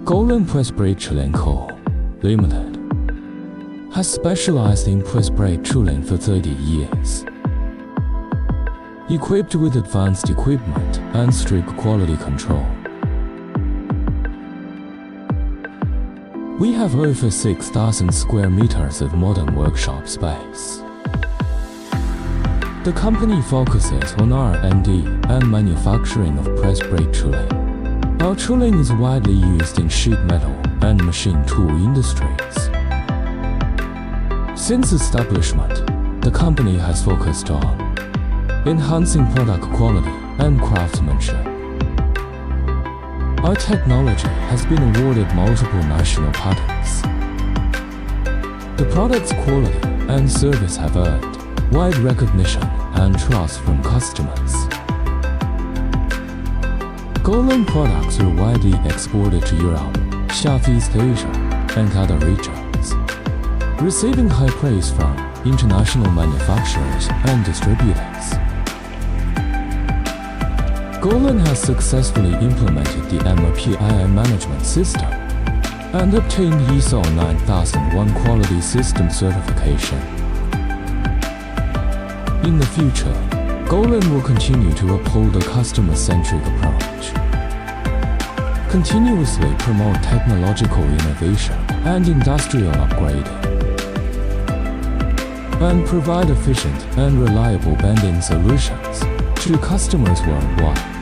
Golin Press Brake Tooling Co., Limited has specialized in press brake tooling for 30 years. Equipped with advanced equipment and strict quality control, we have over 6,000 square meters of modern workshop space. The company focuses on R&D and manufacturing of press brake tooling. Our tooling is widely used in sheet metal and machine tool industries. Since establishment, the company has focused on enhancing product quality and craftsmanship. Our technology has been awarded multiple national patents. The product's quality and service have earned wide recognition and trust from customers. Golin products are widely exported to Europe, Southeast Asia, and other regions, receiving high praise from international manufacturers and distributors. Golin has successfully implemented the MPII management system and obtained ISO 9001 quality system certification. In the future, Golin will continue to uphold a customer-centric approach, continuously promote technological innovation and industrial upgrading, and provide efficient and reliable bending solutions to customers worldwide.